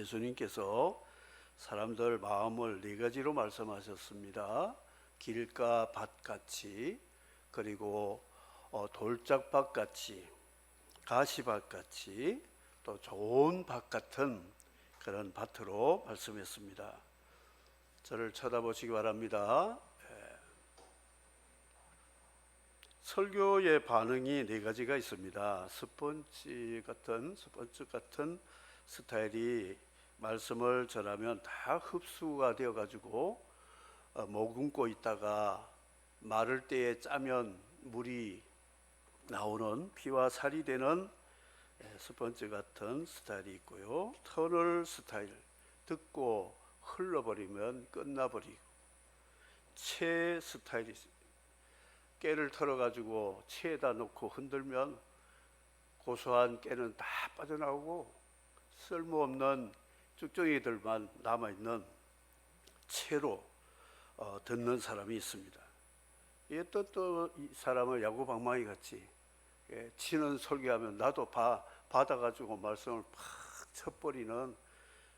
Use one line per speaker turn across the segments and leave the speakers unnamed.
예수님께서 사람들 마음을 네 가지로 말씀하셨습니다. 길가 밭같이, 그리고 돌짝밭같이, 가시밭같이, 또 좋은 밭 같은 그런 밭으로 말씀했습니다. 저를 쳐다보시기 바랍니다. 설교의 반응이 네 가지가 있습니다. 스펀지 같은 스타일이 말씀을 전하면 다 흡수가 되어 가지고 머금고 있다가 마를 때에 짜면 물이 나오는 피와 살이 되는 스펀지 같은 스타일이 있고요. 터널 스타일, 듣고 흘러버리면 끝나버리고, 채 스타일이 있습니다. 깨를 털어가지고 채에다 놓고 흔들면 고소한 깨는 다 빠져나오고 쓸모없는 쭉정이들만 남아있는 채로 듣는 사람이 있습니다. 또 이 사람을 야구방망이 같이 치는 설교하면 나도 받아가지고 말씀을 팍 쳐버리는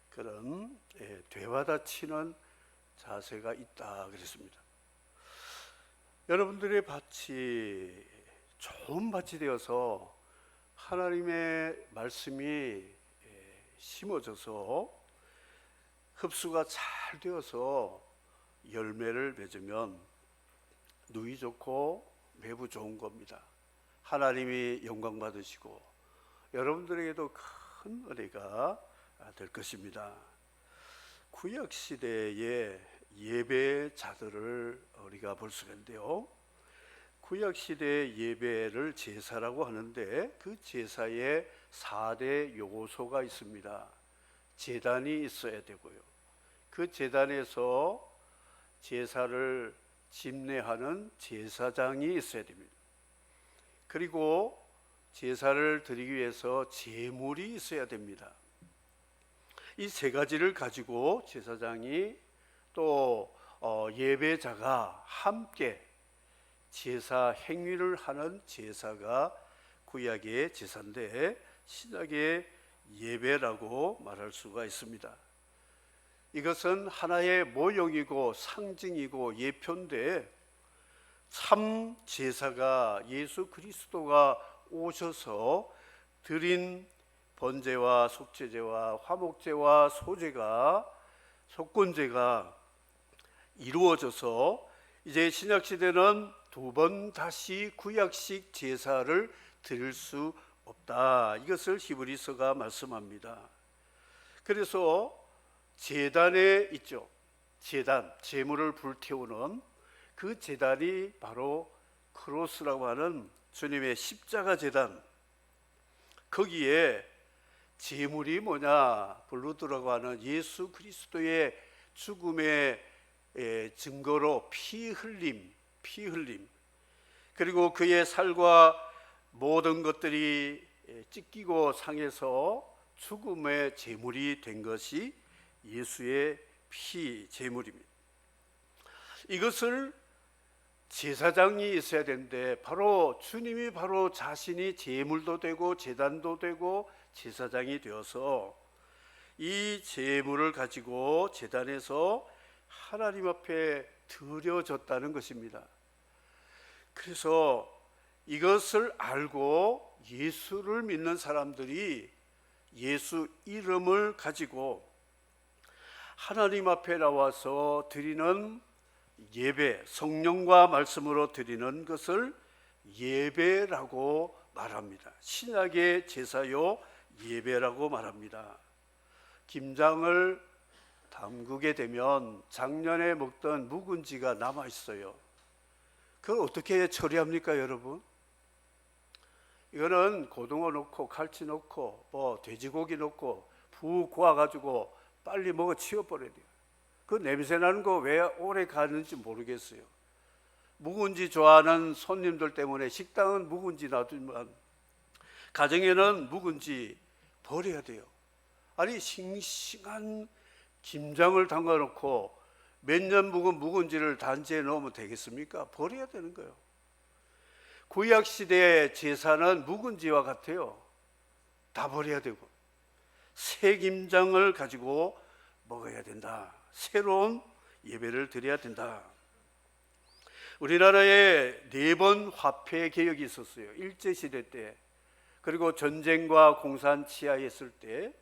그런 되받아 치는 자세가 있다 그랬습니다. 여러분들의 밭이 좋은 밭이 되어서 하나님의 말씀이 심어져서 흡수가 잘 되어서 열매를 맺으면 누이 좋고 매부 좋은 겁니다. 하나님이 영광 받으시고 여러분들에게도 큰 은혜가 될 것입니다. 구약 시대의 예배자들을 우리가 볼 수가 있는데요. 구약 시대의 예배를 제사라고 하는데 그 제사에 4대 요소가 있습니다. 제단이 있어야 되고요. 그 제단에서 제사를 집례하는 제사장이 있어야 됩니다. 그리고 제사를 드리기 위해서 제물이 있어야 됩니다. 이 세 가지를 가지고 제사장이 또 예배자가 함께 제사 행위를 하는 제사가 구약의 제사인데 신약의 예배라고 말할 수가 있습니다. 이것은 하나의 모형이고 상징이고 예표인데 참 제사가 예수 그리스도가 오셔서 드린 번제와 속죄제와 화목제와 소제가 속건제가 이루어져서 이제 신약시대는 두 번 다시 구약식 제사를 드릴 수 없다. 이것을 히브리서가 말씀합니다. 그래서 제단에 있죠. 제단, 제물을 불태우는 그 제단이 바로 크로스라고 하는 주님의 십자가 제단. 거기에 제물이 뭐냐? 블루드라고 하는 예수 그리스도의 죽음의 증거로 피 흘림. 그리고 그의 살과 모든 것들이 찢기고 상해서 죽음의 제물이 된 것이 예수의 피 제물입니다. 이것을 제사장이 있어야 되는데 바로 주님이 바로 자신이 제물도 되고 제단도 되고 제사장이 되어서 이 제물을 가지고 제단에서 하나님 앞에 드려졌다는 것입니다. 그래서 이것을 알고 예수를 믿는 사람들이 예수 이름을 가지고 하나님 앞에 나와서 드리는 예배, 성령과 말씀으로 드리는 것을 예배라고 말합니다. 신약의 제사요 예배라고 말합니다. 김장을 담그게 되면 작년에 먹던 묵은지가 남아 있어요. 그걸 어떻게 처리합니까, 여러분? 이거는 고등어 넣고 갈치 넣고 뭐 돼지고기 넣고 푹 구워가지고 빨리 먹어 치워버려야 돼요. 그 냄새 나는 거 왜 오래 가는지 모르겠어요. 묵은지 좋아하는 손님들 때문에 식당은 묵은지 놔두면 가정에는 묵은지 버려야 돼요. 아니 싱싱한 김장을 담가놓고 몇 년 묵은 묵은지를 단지에 넣으면 되겠습니까? 버려야 되는 거예요. 구약 시대의 제사는 묵은지와 같아요. 다 버려야 되고 새 김장을 가지고 먹어야 된다. 새로운 예배를 드려야 된다. 우리나라에 4번 화폐 개혁이 있었어요. 일제시대 때, 그리고 전쟁과 공산 치하에 있을 때,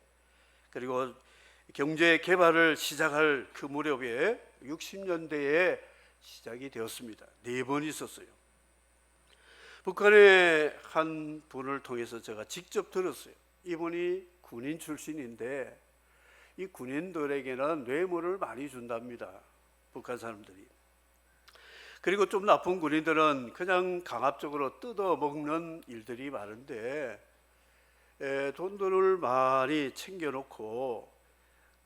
그리고 경제 개발을 시작할 그 무렵에 60년대에 시작이 되었습니다. 4번 있었어요. 북한의 한 분을 통해서 제가 직접 들었어요. 이분이 군인 출신인데 이 군인들에게는 뇌물을 많이 준답니다. 북한 사람들이. 그리고 좀 나쁜 군인들은 그냥 강압적으로 뜯어 먹는 일들이 많은데 돈들을 많이 챙겨놓고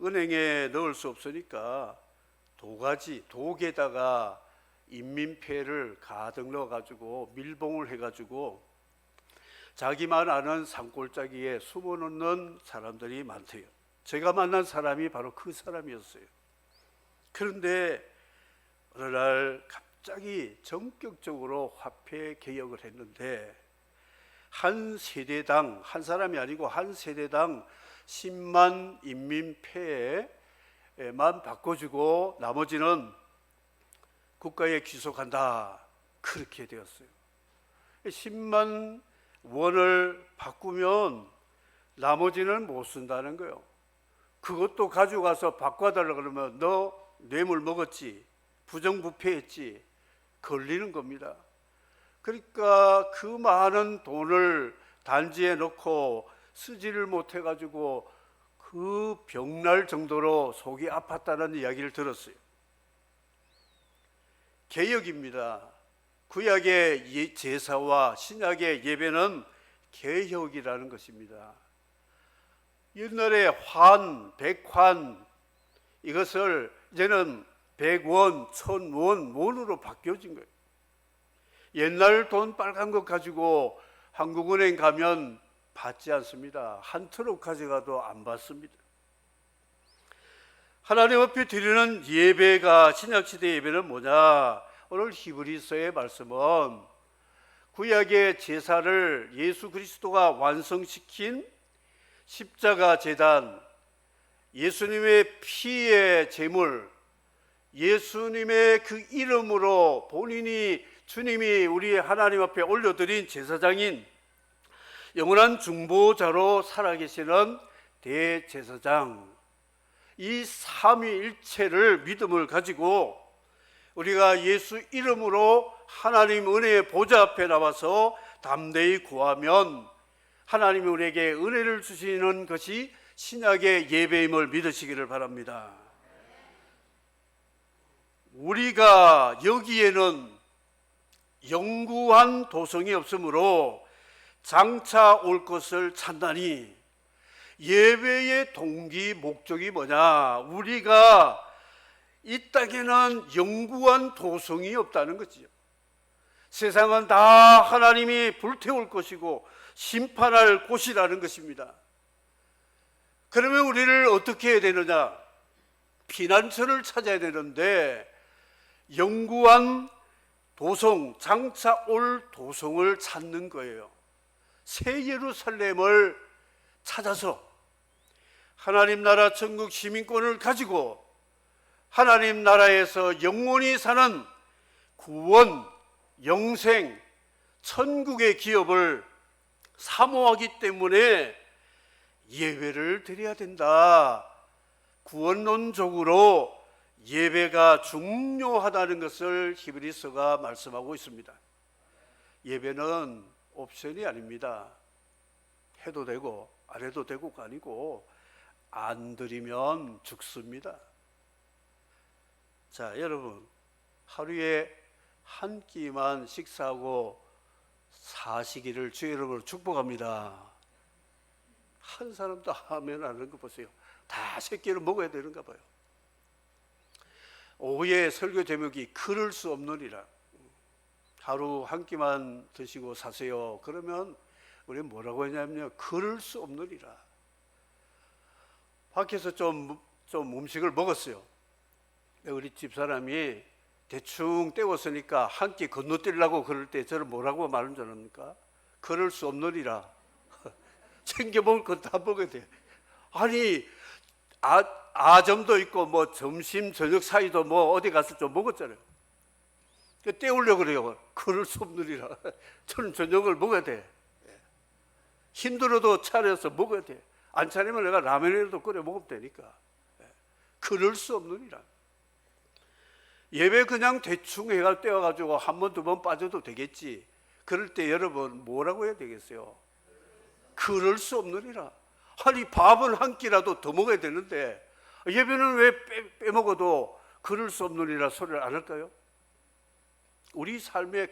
은행에 넣을 수 없으니까 독에다가 인민폐를 가득 넣어가지고 밀봉을 해가지고 자기만 아는 산골짜기에 숨어놓는 사람들이 많대요. 제가 만난 사람이 바로 그 사람이었어요. 그런데 어느 날 갑자기 전격적으로 화폐 개혁을 했는데 한 세대당, 한 사람이 아니고 한 세대당 10만 인민폐만 바꿔주고 나머지는 국가에 귀속한다. 그렇게 되었어요. 10만 원을 바꾸면 나머지는 못 쓴다는 거예요. 그것도 가져가서 바꿔달라고 그러면 너 뇌물 먹었지, 부정부패했지, 걸리는 겁니다. 그러니까 그 많은 돈을 단지에 넣고 쓰지를 못해가지고 그 병날 정도로 속이 아팠다는 이야기를 들었어요. 개혁입니다. 구약의 제사와 신약의 예배는 개혁이라는 것입니다. 옛날에 환, 백환 이것을 이제는 백원, 천원, 원으로 바뀌어진 거예요. 옛날 돈 빨간 것 가지고 한국은행 가면 받지 않습니다. 한 트럭 가져가도 안 받습니다. 하나님 앞에 드리는 예배가, 신약시대 예배는 뭐냐? 오늘 히브리서의 말씀은 구약의 제사를 예수 그리스도가 완성시킨 십자가 제단, 예수님의 피의 제물, 예수님의 그 이름으로 본인이 주님이 우리 하나님 앞에 올려드린 제사장인 영원한 중보자로 살아계시는 대제사장, 이 삼위일체를 믿음을 가지고 우리가 예수 이름으로 하나님 은혜의 보좌 앞에 나와서 담대히 구하면 하나님이 우리에게 은혜를 주시는 것이 신약의 예배임을 믿으시기를 바랍니다. 우리가 여기에는 영구한 도성이 없으므로 장차 올 것을 찾나니, 예배의 동기 목적이 뭐냐? 우리가 이 땅에는 영구한 도성이 없다는 거지요. 세상은 다 하나님이 불태울 것이고 심판할 곳이라는 것입니다. 그러면 우리를 어떻게 해야 되느냐? 피난처를 찾아야 되는데 영구한 도성, 장차 올 도성을 찾는 거예요. 새 예루살렘을 찾아서 하나님 나라 천국 시민권을 가지고 하나님 나라에서 영원히 사는 구원, 영생, 천국의 기업을 사모하기 때문에 예배를 드려야 된다. 구원론적으로 예배가 중요하다는 것을 히브리서가 말씀하고 있습니다. 예배는 옵션이 아닙니다. 해도 되고 안 해도 되고가 아니고 안 드리면 죽습니다. 자, 여러분, 하루에 한 끼만 식사하고 사시기를 주의 이름으로 축복합니다. 한 사람도 하면 안 하는 거 보세요. 다 세 끼를 먹어야 되는가 봐요. 오후에 설교 제목이 그럴 수 없느니라. 하루 한 끼만 드시고 사세요. 그러면 우리 뭐라고 했냐면요, 그럴 수 없느니라. 밖에서 좀 음식을 먹었어요. 우리 집사람이 대충 때웠으니까 한 끼 건너뛰려고 그럴 때 저를 뭐라고 말한 줄 압니까? 그럴 수 없느니라. 챙겨 먹을 건 다 먹어야 돼. 아니 아점도 있고 뭐 점심 저녁 사이도 뭐 어디 가서 좀 먹었잖아요. 때우려고 그래요. 그럴 수 없느니라. 저는 저녁을 먹어야 돼. 힘들어도 차려서 먹어야 돼. 안 차리면 내가 라면이라도 끓여 먹으면 되니까. 그럴 수 없느니라. 예배 그냥 대충 해가 떼어가지고 한 번, 두 번 빠져도 되겠지. 그럴 때 여러분 뭐라고 해야 되겠어요? 그럴 수 없느니라. 아니 밥은 한 끼라도 더 먹어야 되는데 예배는 왜 빼먹어도 그럴 수 없느니라 소리를 안 할까요? 우리 삶의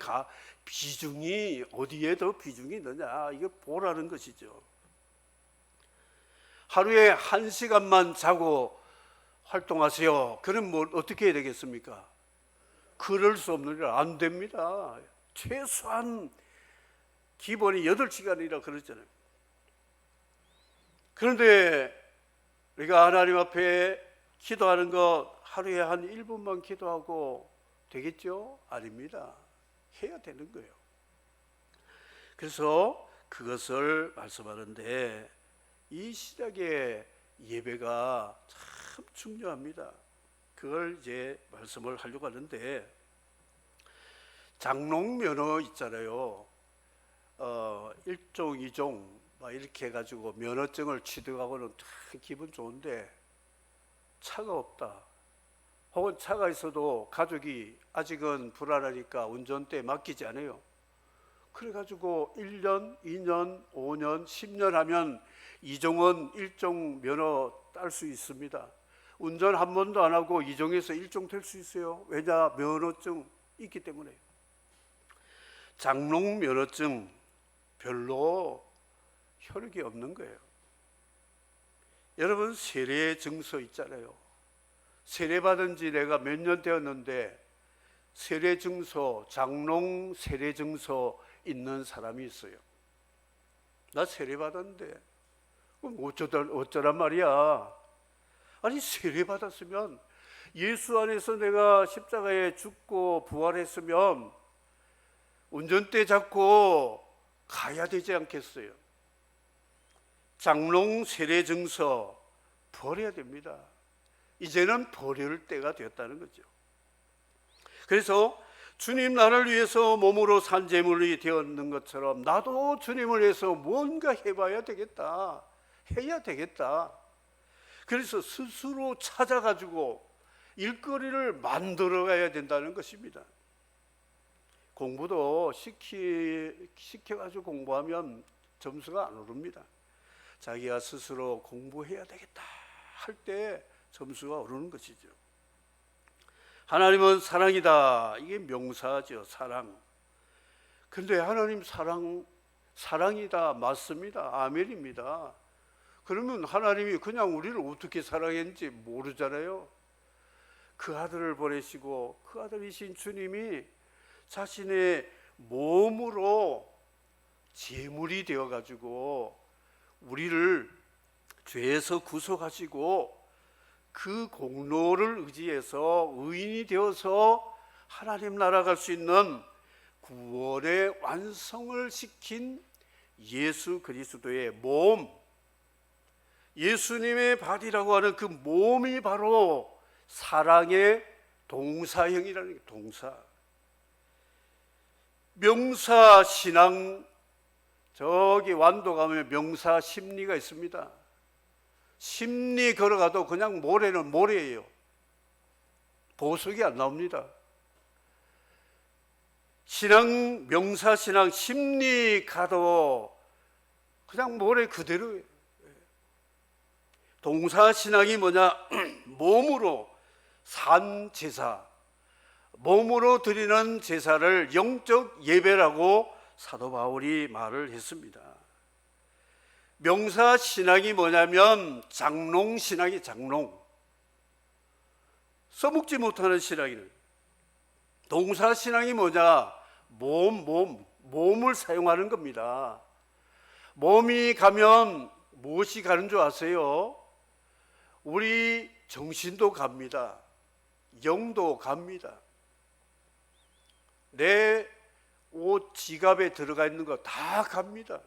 비중이 어디에 더 비중이 있느냐, 이거 보라는 것이죠. 하루에 1시간만 자고 활동하세요. 그럼 뭐 어떻게 해야 되겠습니까? 그럴 수 없느니라. 안 됩니다. 최소한 기본이 8시간이라 그러잖아요. 그런데 우리가 하나님 앞에 기도하는 거 하루에 한 1분만 기도하고 되겠죠? 아닙니다. 해야 되는 거예요. 그래서 그것을 말씀하는데 이 시작의 예배가 참 중요합니다. 그걸 이제 말씀을 하려고 하는데, 장롱 면허 있잖아요. 1종, 2종 막 이렇게 해가지고 면허증을 취득하고는 참 기분 좋은데 차가 없다. 혹은 차가 있어도 가족이 아직은 불안하니까 운전대에 맡기지 않아요. 그래가지고 1년, 2년, 5년, 10년 하면 2종은 1종 면허 딸 수 있습니다. 운전 한 번도 안 하고 2종에서 1종 될 수 있어요. 왜냐? 면허증 있기 때문에. 장롱 면허증 별로 효력이 없는 거예요. 여러분 세례 증서 있잖아요. 세례받은 지 내가 몇 년 되었는데 세례 증서, 장롱 세례 증서 있는 사람이 있어요. 나 세례받았는데 어쩌란 말이야. 아니 세례받았으면 예수 안에서 내가 십자가에 죽고 부활했으면 운전대 잡고 가야 되지 않겠어요? 장롱 세례 증서 버려야 됩니다. 이제는 버릴 때가 되었다는 거죠. 그래서 주님 나를 위해서 몸으로 산 제물이 되었는 것처럼 나도 주님을 위해서 뭔가 해봐야 되겠다. 해야 되겠다. 그래서 스스로 찾아가지고 일거리를 만들어가야 된다는 것입니다. 공부도 시켜가지고 공부하면 점수가 안 오릅니다. 자기가 스스로 공부해야 되겠다 할 때 점수가 오르는 것이죠. 하나님은 사랑이다. 이게 명사죠. 사랑. 그런데 하나님 사랑이다. 맞습니다. 아멘입니다. 그러면 하나님이 그냥 우리를 어떻게 사랑했는지 모르잖아요. 그 아들을 보내시고 그 아들이신 주님이 자신의 몸으로 제물이 되어가지고 우리를 죄에서 구속하시고 그 공로를 의지해서 의인이 되어서 하나님 나라 갈 수 있는 구원의 완성을 시킨 예수 그리스도의 몸, 예수님의 바디라고 하는 그 몸이 바로 사랑의 동사형이라는 게 동사. 명사 신앙, 저기 완도 가면 명사 심리가 있습니다. 심리 걸어가도 그냥 모래는 모래예요. 보석이 안 나옵니다. 신앙, 명사 신앙, 심리 가도 그냥 모래 그대로예요. 동사 신앙이 뭐냐? 몸으로 산 제사, 몸으로 드리는 제사를 영적 예배라고 사도 바울이 말을 했습니다. 명사 신앙이 뭐냐면 장롱 신앙이 장롱. 써먹지 못하는 신앙이는. 동사 신앙이 뭐냐? 몸을 사용하는 겁니다. 몸이 가면 무엇이 가는 줄 아세요? 우리 정신도 갑니다. 영도 갑니다. 내 옷 지갑에 들어가 있는 거 다 갑니다.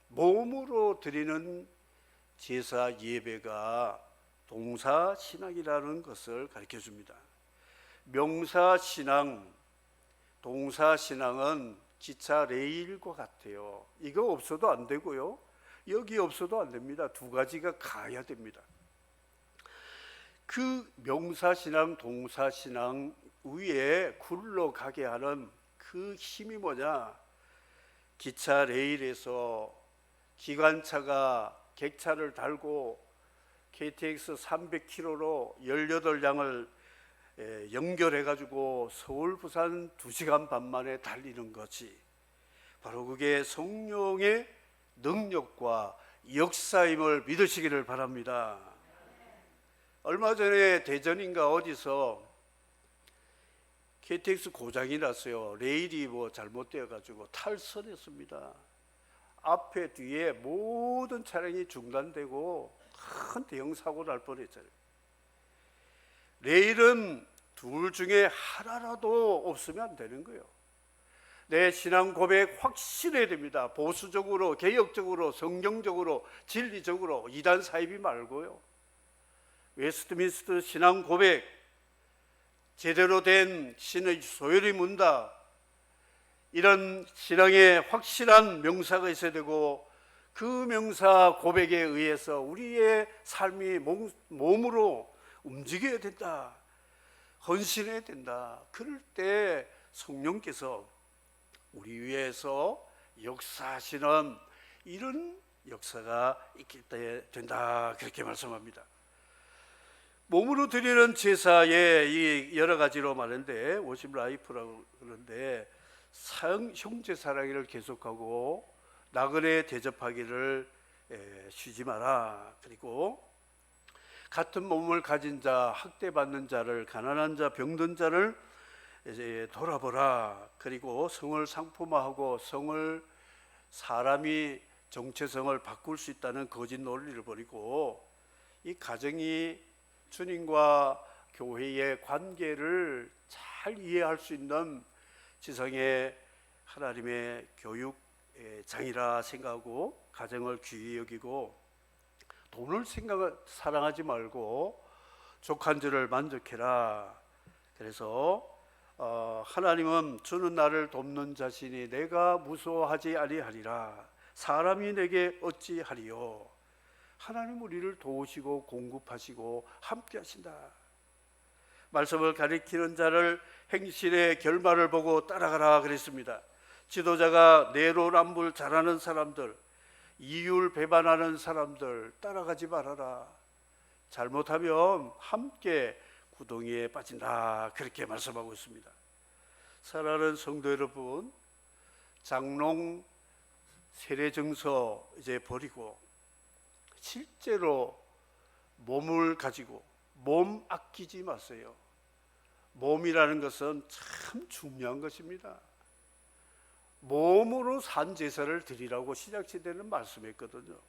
몸으로 드리는 제사 예배가 동사신앙이라는 것을 가르쳐 줍니다. 명사신앙, 동사신앙은 기차 레일과 같아요. 이거 없어도 안 되고요, 여기 없어도 안 됩니다. 두 가지가 가야 됩니다. 그 명사신앙, 동사신앙 위에 굴러가게 하는 그 힘이 뭐냐? 기차 레일에서 기관차가 객차를 달고 KTX 300km로 18량을 연결해 가지고 서울 부산 2시간 반 만에 달리는 것이 바로 그게 성령의 능력과 역사임을 믿으시기를 바랍니다. 얼마 전에 대전인가 어디서 KTX 고장이 났어요. 레일이 잘못되어 가지고 탈선했습니다. 앞에 뒤에 모든 차량이 중단되고 큰 대형 사고 날 뻔했잖아요. 레일은 둘 중에 하나라도 없으면 안 되는 거예요. 내 신앙 고백 확실해야 됩니다. 보수적으로, 개혁적으로, 성경적으로, 진리적으로, 이단 사이비 말고요. 웨스트민스터 신앙 고백, 제대로 된 신의 소열이 문다, 이런 신앙의 확실한 명사가 있어야 되고, 그 명사 고백에 의해서 우리의 삶이 몸으로 움직여야 된다, 헌신해야 된다. 그럴 때 성령께서 우리 위해서 역사하시는 이런 역사가 있게 된다, 그렇게 말씀합니다. 몸으로 드리는 제사에 이 여러 가지로 말하는데, 워십 라이프라고 그러는데, 형제 사랑을 계속하고 나그네 대접하기를 쉬지 마라. 그리고 같은 몸을 가진 자, 학대받는 자를, 가난한 자, 병든 자를 이제 돌아보라. 그리고 성을 상품화하고 성을, 사람이 정체성을 바꿀 수 있다는 거짓 논리를 버리고 이 가정이 주님과 교회의 관계를 잘 이해할 수 있는 지성의 하나님의 교육장이라 생각하고 가정을 귀히 여기고, 돈을 사랑하지 말고 족한 줄을 만족해라. 그래서 하나님은 주는 나를 돕는 자신이 내가 무서워하지 아니하리라. 사람이 내게 어찌하리요. 하나님 우리를 도우시고 공급하시고 함께 하신다. 말씀을 가리키는 자를 행실의 결말을 보고 따라가라 그랬습니다. 지도자가 내로남불 잘하는 사람들, 이율 배반하는 사람들 따라가지 말아라. 잘못하면 함께 구덩이에 빠진다, 그렇게 말씀하고 있습니다. 사랑하는 성도 여러분, 장롱 세례증서 이제 버리고 실제로 몸을 가지고 몸 아끼지 마세요. 몸이라는 것은 참 중요한 것입니다. 몸으로 산 제사를 드리라고 신약시대는 말씀했거든요.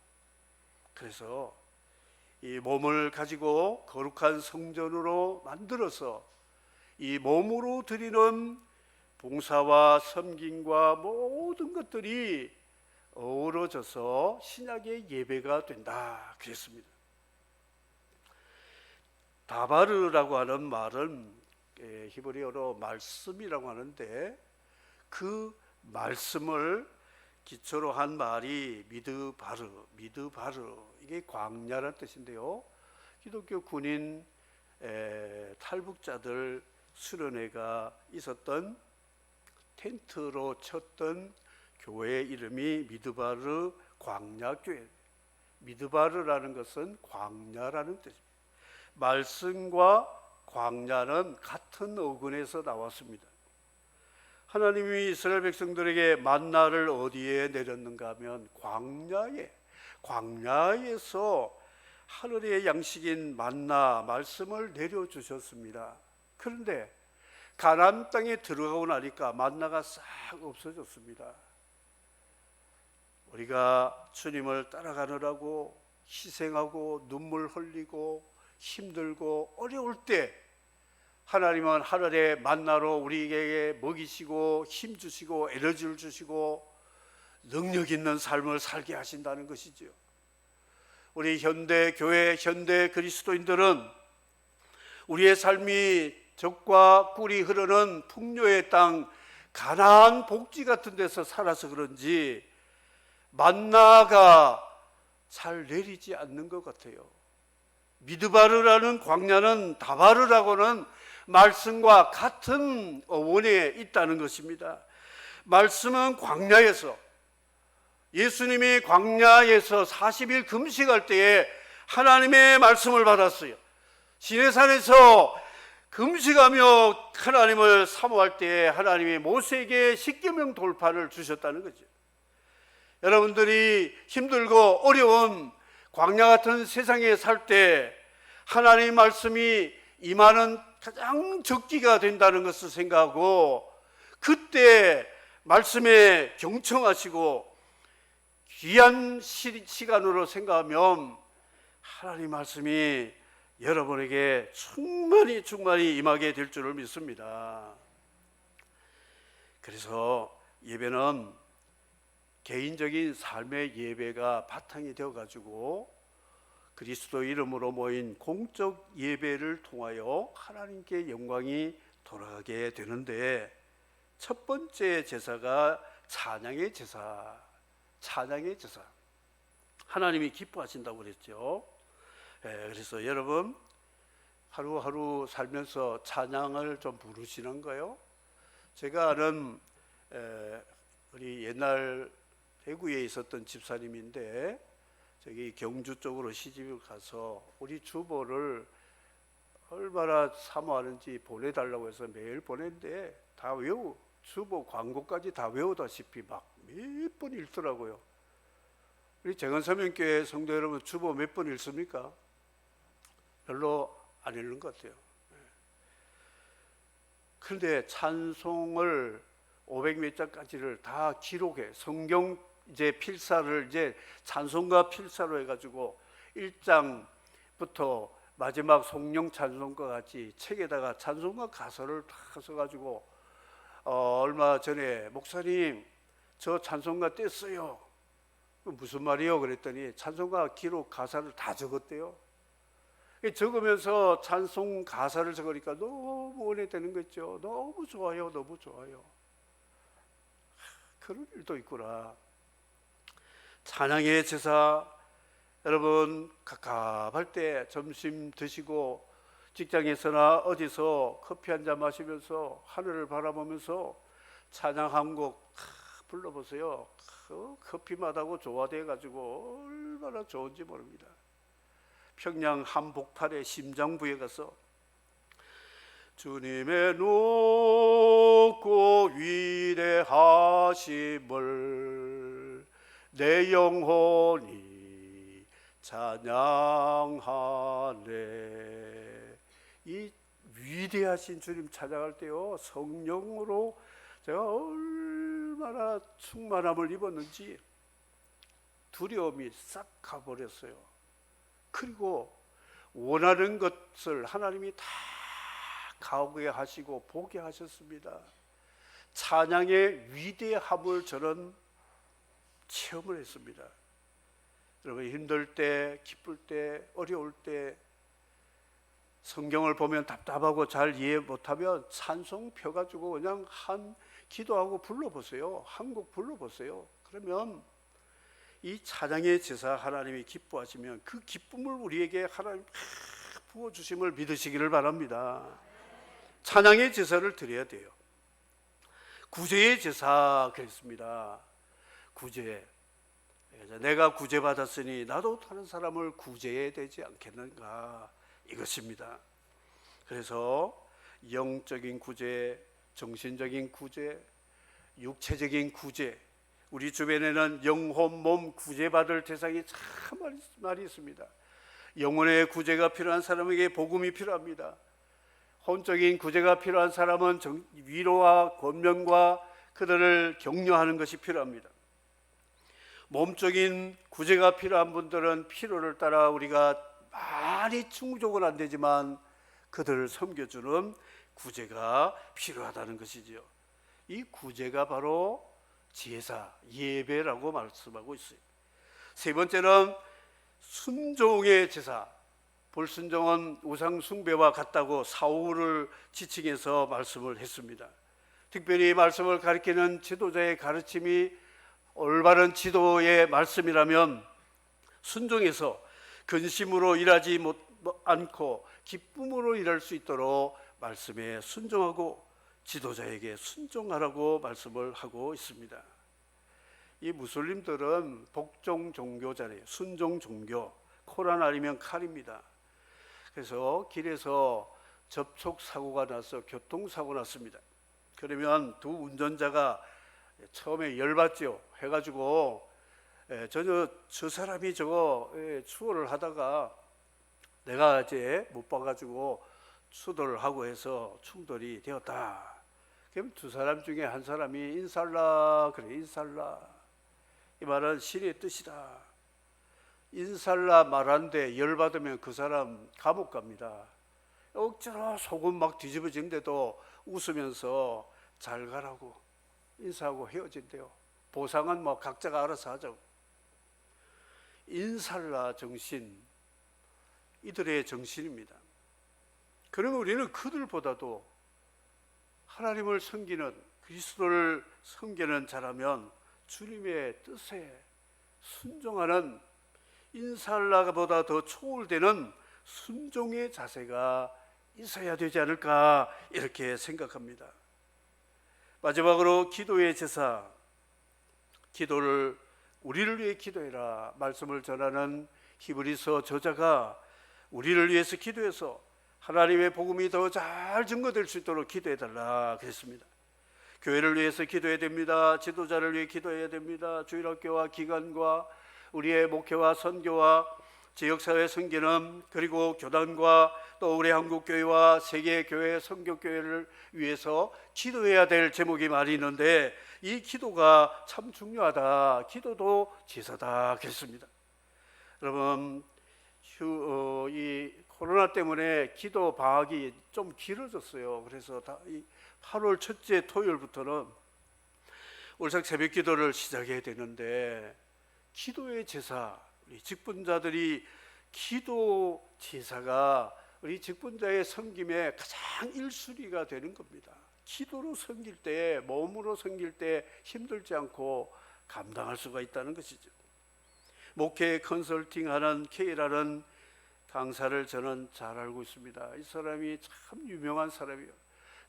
그래서 이 몸을 가지고 거룩한 성전으로 만들어서 이 몸으로 드리는 봉사와 섬김과 모든 것들이 어우러져서 신약의 예배가 된다 그랬습니다. 다바르라고 하는 말은 히브리어로 말씀이라고 하는데, 그 말씀을 기초로 한 말이 미드바르, 이게 광야라는 뜻인데요. 기독교 군인 탈북자들 수련회가 있었던 텐트로 쳤던 교회 이름이 미드바르 광야교회. 미드바르라는 것은 광야라는 뜻입니다. 말씀과 광야는 같은 어근에서 나왔습니다. 하나님이 이스라엘 백성들에게 만나를 어디에 내렸는가 하면 광야에서 하늘의 양식인 만나 말씀을 내려주셨습니다. 그런데 가나안 땅에 들어가고 나니까 만나가 싹 없어졌습니다. 우리가 주님을 따라가느라고 희생하고 눈물 흘리고 힘들고 어려울 때 하나님은 하늘의 만나로 우리에게 먹이시고 힘 주시고 에너지를 주시고 능력 있는 삶을 살게 하신다는 것이죠. 우리 현대 교회, 현대 그리스도인들은 우리의 삶이 적과 꿀이 흐르는 풍요의 땅 가나안 복지 같은 데서 살아서 그런지 만나가 잘 내리지 않는 것 같아요. 미드바르라는 광야는 다바르라고는 말씀과 같은 어원에 있다는 것입니다. 말씀은 광야에서, 예수님이 광야에서 40일 금식할 때에 하나님의 말씀을 받았어요. 시내산에서 금식하며 하나님을 사모할 때에 하나님이 모세에게 십계명 돌파를 주셨다는 거죠. 여러분들이 힘들고 어려운 광야 같은 세상에 살 때 하나님의 말씀이 임하는 가장 적기가 된다는 것을 생각하고 그때 말씀에 경청하시고 귀한 시간으로 생각하면 하나님 말씀이 여러분에게 충만히 임하게 될 줄을 믿습니다. 그래서 예배는 개인적인 삶의 예배가 바탕이 되어가지고 그리스도 이름으로 모인 공적 예배를 통하여 하나님께 영광이 돌아가게 되는데, 첫 번째 제사가 찬양의 제사. 하나님이 기뻐하신다고 그랬죠. 그래서 여러분 하루하루 살면서 찬양을 좀 부르시는 거요. 제가 아는 우리 옛날 대구에 있었던 집사님인데 저기 경주 쪽으로 시집을 가서 우리 주보를 얼마나 사모하는지 보내달라고 해서 매일 보냈는데 다 주보 광고까지 다 외우다시피 막 몇 번 읽더라고요. 우리 정은서명교회 성도 여러분 주보 몇 번 읽습니까? 별로 안 읽는 것 같아요. 그런데 찬송을 500몇 장까지를 다 기록해 성경 이제 필사를 이제 찬송가 필사로 해가지고 1장부터 마지막 송영 찬송과 같이 책에다가 찬송가 가사를 다 써가지고 얼마 전에 목사님 저 찬송가 뗐어요. 무슨 말이요? 그랬더니 찬송가 기록 가사를 다 적었대요. 적으면서 찬송 가사를 적으니까 너무 은혜되는 거죠. 너무 좋아요. 너무 좋아요. 그런 일도 있구나. 찬양의 제사, 여러분 갑갑할 때 점심 드시고 직장에서나 어디서 커피 한잔 마시면서 하늘을 바라보면서 찬양 한 곡 불러보세요. 커피 맛하고 조화되어가지고 얼마나 좋은지 모릅니다. 평양 한복판의 심장부에 가서 주님의 높고 위대하심을 내 영혼이 찬양하네. 이 위대하신 주님 찬양할 때요 성령으로 제가 얼마나 충만함을 입었는지 두려움이 싹 가버렸어요. 그리고 원하는 것을 하나님이 다 가오게 하시고 보게 하셨습니다. 찬양의 위대함을 저는 체험을 했습니다. 여러분 힘들 때, 기쁠 때, 어려울 때 성경을 보면 답답하고 잘 이해 못하면 찬송 펴가지고 그냥 한 기도하고 불러보세요. 한 곡 불러보세요. 그러면 이 찬양의 제사 하나님이 기뻐하시면 그 기쁨을 우리에게 하나님 부어주심을 믿으시기를 바랍니다. 찬양의 제사를 드려야 돼요. 구제의 제사 그랬습니다. 구제. 내가 구제받았으니 나도 다른 사람을 구제해야 되지 않겠는가, 이것입니다. 그래서 영적인 구제, 정신적인 구제, 육체적인 구제, 우리 주변에는 영혼, 몸 구제받을 대상이 참 많이 있습니다. 영혼의 구제가 필요한 사람에게 복음이 필요합니다. 혼적인 구제가 필요한 사람은 위로와 권면과 그들을 격려하는 것이 필요합니다. 몸적인 구제가 필요한 분들은 필요를 따라 우리가 많이 충족은 안 되지만 그들을 섬겨주는 구제가 필요하다는 것이지요. 이 구제가 바로 제사, 예배라고 말씀하고 있어요. 세 번째는 순종의 제사, 불순종은 우상 숭배와 같다고 사울을 지칭해서 말씀을 했습니다. 특별히 말씀을 가리키는 지도자의 가르침이 올바른 지도의 말씀이라면 순종해서 근심으로 일하지 않고 기쁨으로 일할 수 있도록 말씀에 순종하고 지도자에게 순종하라고 말씀을 하고 있습니다. 이 무슬림들은 복종 종교잖아요. 순종 종교. 코란 아니면 칼입니다. 그래서 길에서 접촉 사고가 나서 교통사고 났습니다. 그러면 두 운전자가 처음에 열받죠. 해가지고 저 사람이 저거 추월을 하다가 내가 이제 못 봐가지고 추돌을 하고 해서 충돌이 되었다. 그럼 두 사람 중에 한 사람이 인살라 그래. 인살라. 이 말은 신의 뜻이다. 인살라 말하는데 열받으면 그 사람 감옥 갑니다. 억지로 속은 막 뒤집어진데도 웃으면서 잘 가라고 인사하고 헤어진대요. 보상은 뭐 각자가 알아서 하자고. 인살라 정신, 이들의 정신입니다. 그러면 우리는 그들보다도 하나님을 섬기는, 그리스도를 섬기는 자라면 주님의 뜻에 순종하는, 인살라보다 더 초월되는 순종의 자세가 있어야 되지 않을까 이렇게 생각합니다. 마지막으로 기도의 제사, 기도를 우리를 위해 기도해라 말씀을 전하는 히브리서 저자가 우리를 위해서 기도해서 하나님의 복음이 더 잘 증거될 수 있도록 기도해달라 그랬습니다. 교회를 위해서 기도해야 됩니다. 지도자를 위해 기도해야 됩니다. 주일학교와 기관과 우리의 목회와 선교와 지역사회 선교는, 그리고 교단과 또 우리 한국교회와 세계교회 선교교회를 위해서 기도해야 될 제목이 많이 있는데 이 기도가 참 중요하다. 기도도 제사다 그랬습니다. 여러분, 이 코로나 때문에 기도 방학이 좀 길어졌어요. 그래서 8월 첫째 토요일부터는 올삭 새벽 기도를 시작해야 되는데 기도의 제사, 우리 직분자들이 기도 제사가 우리 직분자의 섬김의 가장 1순위가 되는 겁니다. 기도로 섬길 때, 몸으로 섬길 때 힘들지 않고 감당할 수가 있다는 것이죠. 목회 컨설팅하는 K라는 강사를 저는 잘 알고 있습니다. 이 사람이 참 유명한 사람이에요.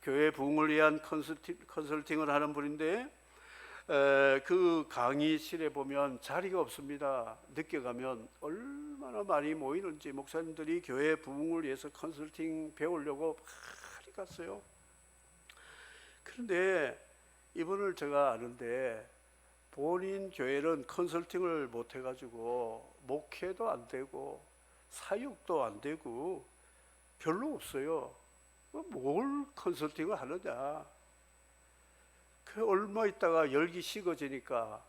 교회 부흥을 위한 컨설팅을 하는 분인데 그 강의실에 보면 자리가 없습니다. 늦게 가면 얼마나 많이 모이는지 목사님들이 교회 부흥을 위해서 컨설팅 배우려고 많이 갔어요. 그런데 이분을 제가 아는데 본인 교회는 컨설팅을 못 해가지고 목회도 안 되고 사육도 안 되고 별로 없어요. 뭘 컨설팅을 하느냐. 그 얼마 있다가 열기 식어지니까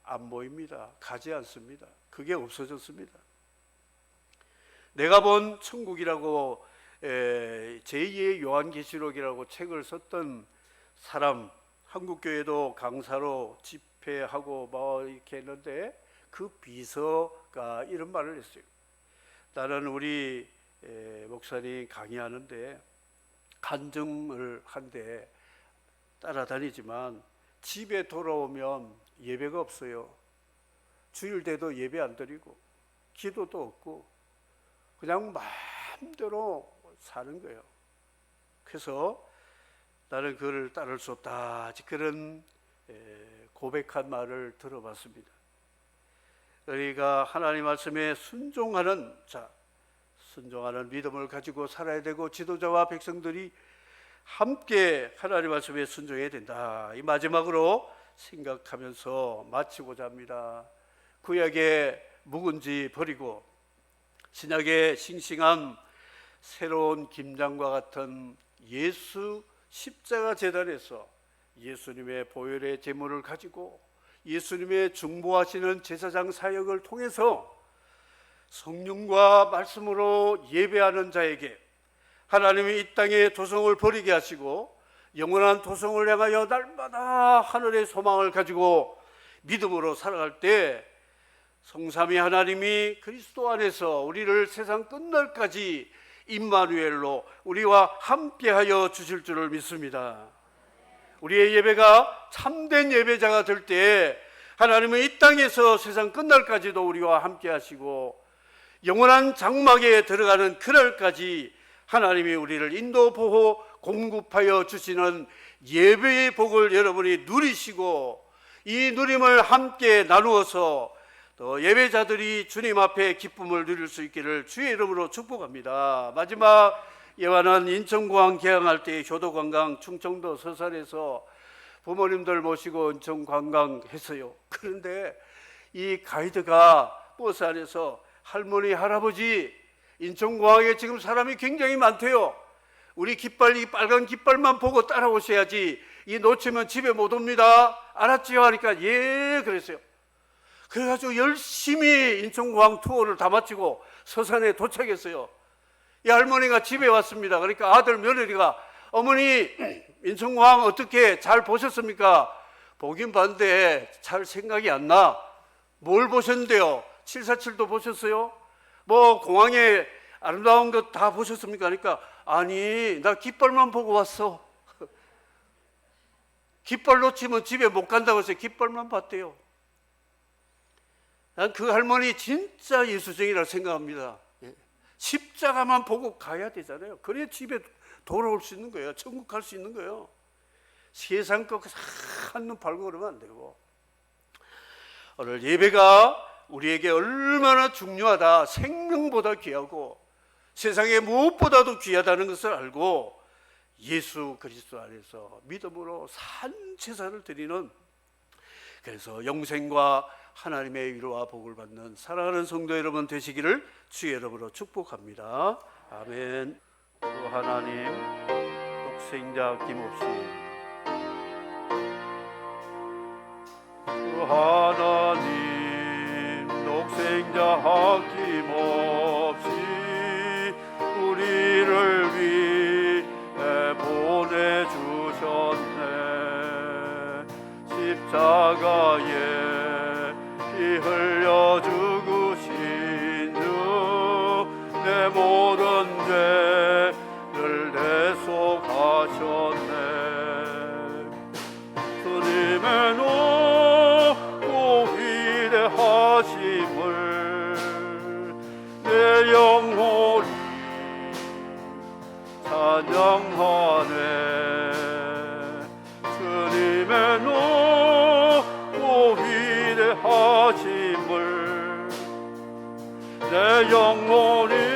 안 모입니다. 가지 않습니다. 그게 없어졌습니다. 내가 본 천국이라고 제2의 요한계시록이라고 책을 썼던 사람, 한국교회도 강사로 집회하고 뭐 이렇게 했는데 그 비서가 이런 말을 했어요. 나는 우리 목사님 강의하는데 간증을 한데 따라다니지만 집에 돌아오면 예배가 없어요. 주일 때도 예배 안 드리고 기도도 없고 그냥 마음대로 사는 거예요. 그래서 나는 그를 따를 수 없다. 그런 고백한 말을 들어봤습니다. 우리가 하나님 말씀에 순종하는 자, 순종하는 믿음을 가지고 살아야 되고 지도자와 백성들이 함께 하나님 말씀에 순종해야 된다. 이 마지막으로 생각하면서 마치고자 합니다. 구약의 묵은지 버리고 신약의 싱싱한 새로운 김장과 같은 예수 십자가 제단에서 예수님의 보혈의 제물을 가지고 예수님의 중보하시는 제사장 사역을 통해서 성령과 말씀으로 예배하는 자에게 하나님이 이 땅의 도성을 버리게 하시고 영원한 도성을 향하여 날마다 하늘의 소망을 가지고 믿음으로 살아갈 때 성삼위 하나님이 그리스도 안에서 우리를 세상 끝날까지 임마누엘로 우리와 함께하여 주실 줄을 믿습니다. 우리의 예배가 참된 예배자가 될 때 하나님은 이 땅에서 세상 끝날까지도 우리와 함께하시고 영원한 장막에 들어가는 그날까지 하나님이 우리를 인도 보호 공급하여 주시는 예배의 복을 여러분이 누리시고 이 누림을 함께 나누어서 또 예배자들이 주님 앞에 기쁨을 누릴 수 있기를 주의 이름으로 축복합니다. 마지막 예화는 인천공항 개항할 때 효도관광 충청도 서산에서 부모님들 모시고 인천관광했어요. 그런데 이 가이드가 버스 안에서 할머니 할아버지 인천공항에 지금 사람이 굉장히 많대요. 우리 깃발, 이 빨간 깃발만 보고 따라오셔야지 이 놓치면 집에 못 옵니다. 알았지요? 하니까 예 그랬어요. 그래가지고 열심히 인천공항 투어를 다 마치고 서산에 도착했어요. 이 할머니가 집에 왔습니다. 그러니까 아들 며느리가 어머니 인천공항 어떻게 잘 보셨습니까? 보긴 봤는데 잘 생각이 안 나. 뭘 보셨는데요? 747도 보셨어요? 뭐 공항에 아름다운 것 다 보셨습니까? 그러니까 아니 나 깃발만 보고 왔어. 깃발 놓치면 집에 못 간다고 해서 깃발만 봤대요. 난 그 할머니 진짜 예수쟁이라고 생각합니다. 십자가만 보고 가야 되잖아요. 그래야 집에 돌아올 수 있는 거예요. 천국 갈 수 있는 거예요. 세상 거 한눈 팔고 그러면 안 되고. 오늘 예배가 우리에게 얼마나 중요하다, 생명보다 귀하고 세상에 무엇보다도 귀하다는 것을 알고 예수 그리스도 안에서 믿음으로 산 제사를 드리는, 그래서 영생과 하나님의 위로와 복을 받는 사랑하는 성도 여러분 되시기를 주의 이름으로 축복합니다. 아멘. 주 하나님, 독생자 김없이 주 하나님, 독생자 아낌없이 우리를 위해 보내주셨네. 십자가에 피 흘려 죽으신 주 내 모든 죄를 대속하셨네. 주님의 높고 위대하심을 내 영혼이 찬양하네. 주님의 높고 위대하심을 내 영혼이